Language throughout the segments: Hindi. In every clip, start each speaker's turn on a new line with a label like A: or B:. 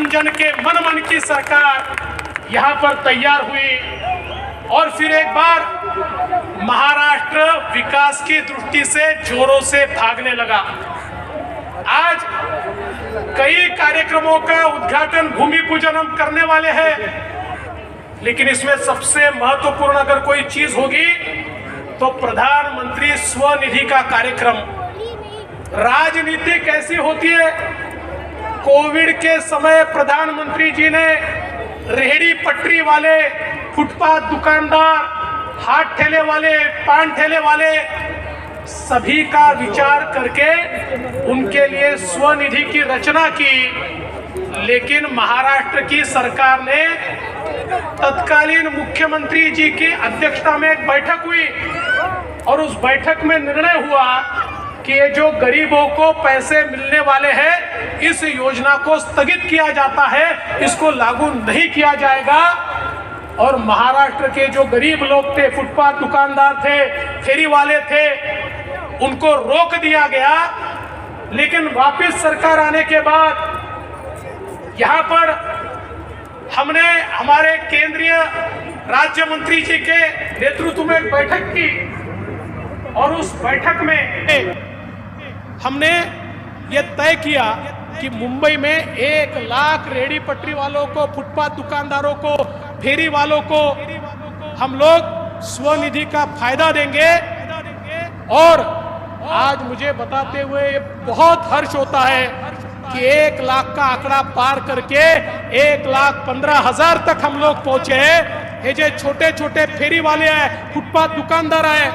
A: जन जन के मन मन की सरकार यहाँ पर तैयार हुई और फिर एक बार महाराष्ट्र विकास की दृष्टि से जोरों से भागने लगा। आज कई कार्यक्रमों का उद्घाटन, भूमि पूजन हम करने वाले हैं, लेकिन इसमें सबसे महत्वपूर्ण अगर कोई चीज होगी तो प्रधानमंत्री स्वनिधि का कार्यक्रम। राजनीति कैसी होती है? कोविड के समय प्रधानमंत्री जी ने रेहड़ी पटरी वाले, फुटपाथ दुकानदार, हाथ ठेले वाले, पान ठेले वाले सभी का विचार करके उनके लिए स्वनिधि की रचना की। लेकिन महाराष्ट्र की सरकार ने तत्कालीन मुख्यमंत्री जी की अध्यक्षता में एक बैठक हुई और उस बैठक में निर्णय हुआ कि ये जो गरीबों को पैसे मिलने वाले हैं, इस योजना को स्थगित किया जाता है, इसको लागू नहीं किया जाएगा। और महाराष्ट्र के जो गरीब लोग थे, फुटपाथ दुकानदार थे, फेरी वाले थे, उनको रोक दिया गया। लेकिन वापस सरकार आने के बाद यहाँ पर हमने हमारे केंद्रीय राज्य मंत्री जी के नेतृत्व में एक बैठक की और उस बैठक में हमने ये तय किया कि मुंबई में 1 लाख रेहड़ी पटरी वालों को, फुटपाथ दुकानदारों को, फेरी वालों को हम लोग स्वनिधि का फायदा देंगे। और आज मुझे बताते हुए बहुत हर्ष होता है कि 1 लाख का आंकड़ा पार करके 1,15,000 तक हम लोग पहुंचे हैं। हे जे छोटे छोटे फेरी वाले आहे, फुटपाथ दुकानदार आहे,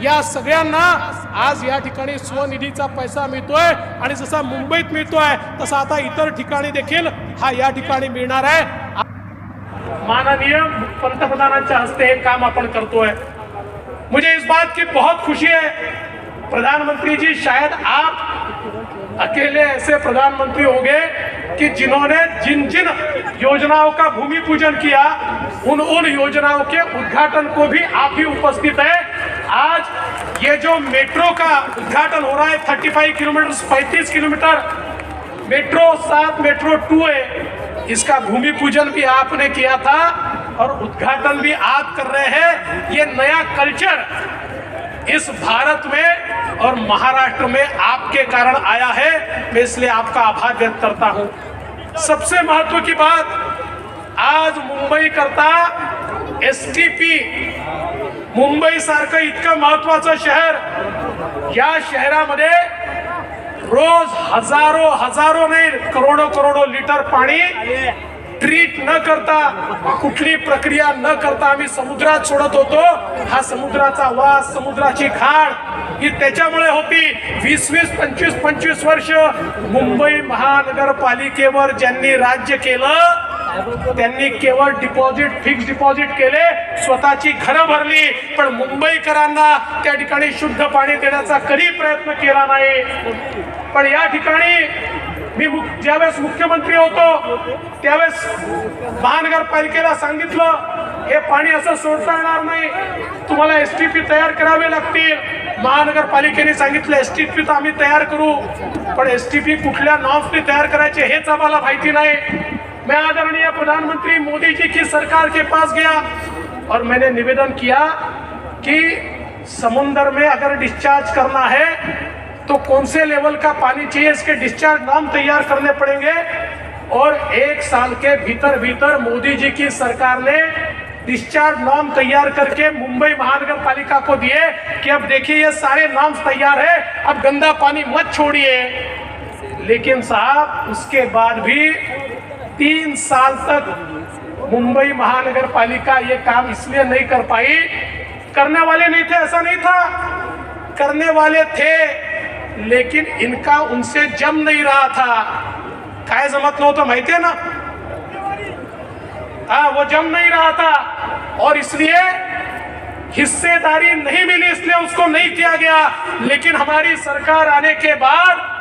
A: या सगळ्यांना आज या ठिकाणी स्वनिधीचा पैसा मिळतोय आणि जसा मुंबईत मिळतोय तसा आता इतर ठिकाणी देखील हा या ठिकाणी मिळणार आहे। माननीय पंतप्रधानांच्या हस्ते हे काम आपण करतोय। मुझे इस बात की बहुत खुशी है, प्रधानमंत्री जी शायद आप अकेले ऐसे प्रधानमंत्री होंगे कि जिन्होंने जिन जिन योजनाओं का भूमि पूजन किया, उन योजनाओं के उद्घाटन को भी आप ही उपस्थित है। आज ये जो मेट्रो का उद्घाटन हो रहा है, 35 किलोमीटर, 35 किलोमीटर मेट्रो 7 मेट्रो 2 है, इसका भूमि पूजन भी आपने किया था और उद्घाटन भी आप कर रहे हैं। ये नया कल्चर इस भारत में और महाराष्ट्र में आपके कारण आया है, मैं इसलिए आपका आभार व्यक्त करता हूं। सबसे महत्व की बात, आज मुंबई करता एसटीपी, मुंबई सारखं इतकं महत्वाचं शहर, या शहरामध्ये रोज हजारो नाही करोडो लिटर पाणी ट्रीट न करता, कुठली प्रक्रिया न करता आम्ही समुद्रात सोडत होतो। हा समुद्राचा वास, समुद्राची खाण ही त्याच्यामुळे होती। 20-20, 25-25 वर्ष मुंबई महानगरपालिकेवर ज्यांनी राज्य केलं त्यांनी केवळ डिपॉझिट, फिक्स डिपॉझिट केले, स्वतःची घरं भरली, पण मुंबईकरांना त्या ठिकाणी शुद्ध पाणी देण्याचा कधी प्रयत्न केला नाही। पण या ठिकाणी मी ज्यावेळेस मुख्यमंत्री होतो त्यावेळेस महानगरपालिकेला सांगितलं हे पाणी असं सोडता येणार नाही, तुम्हाला एसटीपी तयार करावे लागतील। महानगरपालिकेने सांगितलं एसटीपी तर आम्ही तयार करू, पण एसटीपी कुठल्या नॉर्म्सने तयार करायचे हेच आम्हाला माहिती नाही। मैं आदरणीय प्रधानमंत्री मोदी जी की सरकार के पास गया और मैंने निवेदन किया कि समुद्र में अगर डिस्चार्ज करना है तो कौन से लेवल का पानी चाहिए, इसके डिस्चार्ज नॉर्म तैयार करने पड़ेंगे। और 1 साल के भीतर भीतर मोदी जी की सरकार ने डिस्चार्ज नॉर्म तैयार करके मुंबई महानगर पालिका को दिए कि अब देखिए ये सारे नॉर्म्स तैयार है, अब गंदा पानी मत छोड़िए। लेकिन साहब उसके बाद भी 3 साल तक मुंबई महानगर पालिका ये काम इसलिए नहीं कर पाई, करने वाले नहीं थे ऐसा नहीं था, करने वाले थे, लेकिन इनका उनसे जम नहीं रहा था। काय जमत नव्हतं माहिती है ना, हाँ वो जम नहीं रहा था और इसलिए हिस्सेदारी नहीं मिली, इसलिए उसको नहीं किया गया। लेकिन हमारी सरकार आने के बाद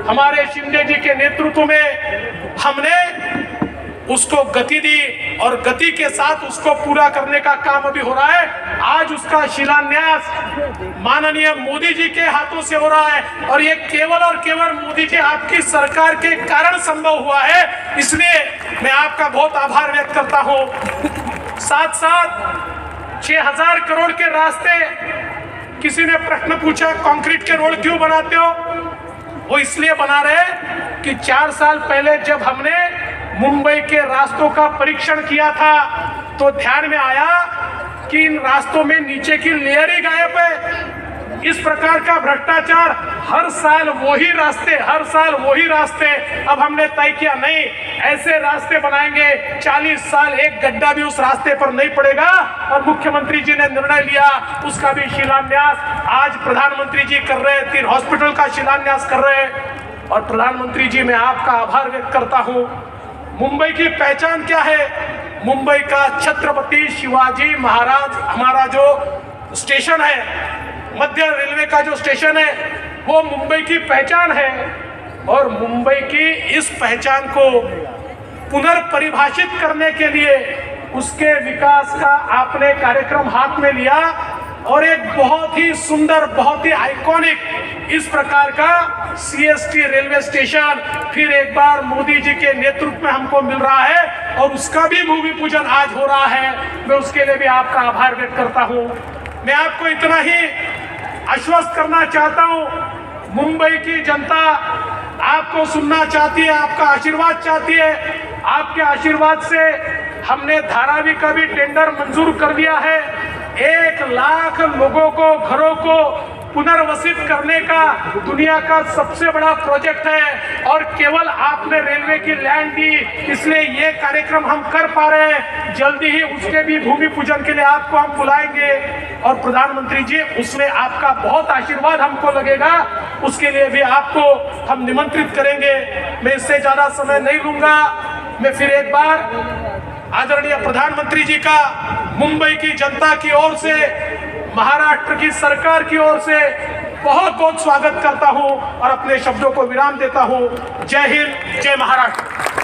A: हमारे शिंदे जी के नेतृत्व में हमने उसको गति दी और गति के साथ उसको पूरा करने का काम अभी हो रहा है। आज उसका शिलान्यास माननीय मोदी जी के हाथों से हो रहा है और ये केवल और केवल मोदी जी आपकी सरकार के कारण संभव हुआ है, इसलिए मैं आपका बहुत आभार व्यक्त करता हूं। साथ साथ 6000 करोड़ के रास्ते, किसी ने प्रश्न पूछा कंक्रीट के रोड क्यों बनाते हो? वो इसलिए बना रहे कि 4 साल पहले जब हमने मुंबई के रास्तों का परीक्षण किया था तो ध्यान में आया कि इन रास्तों में नीचे की लेयर ही गायब है। इस प्रकार का भ्रष्टाचार, हर साल वही रास्ते। अब हमने तय किया नहीं, ऐसे रास्ते बनाएंगे 40 साल एक गड्ढा भी उस रास्ते पर नहीं पड़ेगा। और मुख्यमंत्री जी ने निर्णय लिया, उसका भी शिलान्यास आज प्रधानमंत्री जी कर रहे हैं, 3 हॉस्पिटल का शिलान्यास कर रहे हैं। और प्रधानमंत्री जी मैं आपका आभार व्यक्त करता हूं। मुंबई की पहचान क्या है? मुंबई का छत्रपति शिवाजी महाराज हमारा जो स्टेशन है, मध्य रेलवे का जो स्टेशन है, वो मुंबई की पहचान है। और मुंबई की इस पहचान को पुनर्परिभाषित करने के लिए उसके विकास का आपने कार्यक्रम हाथ में लिया और एक बहुत ही सुंदर, बहुत ही आइकॉनिक इस प्रकार का CST रेलवे स्टेशन फिर एक बार मोदी जी के नेतृत्व में हमको मिल रहा है और उसका भी भूमि पूजन आज हो रहा है। मैं उसके लिए भी आपका आभार व्यक्त करता हूं। मैं आपको इतना ही आश्वस्त करना चाहता हूं, मुंबई की जनता आपको सुनना चाहती है, आपका आशीर्वाद चाहती है। आपके आशीर्वाद से हमने धारावी का भी टेंडर मंजूर कर दिया है। 1 लाख लोगों को, घरों को पुनर्वसित करने का दुनिया का सबसे बड़ा प्रोजेक्ट है और केवल आपने रेलवे की लैंड दी, इसलिए ये कार्यक्रम हम कर पा रहे हैं। जल्दी ही उसके भी भूमि पूजन के लिए आपको हम बुलाएंगे और प्रधानमंत्री जी उसमें आपका बहुत आशीर्वाद हमको लगेगा, उसके लिए भी आपको हम निमंत्रित करेंगे। मैं इससे ज्यादा समय नहीं लूंगा। मैं फिर एक बार आदरणीय प्रधानमंत्री जी का मुंबई की जनता की ओर से, महाराष्ट्र की सरकार की ओर से बहुत बहुत स्वागत करता हूं और अपने शब्दों को विराम देता हूं। जय हिंद, जय महाराष्ट्र।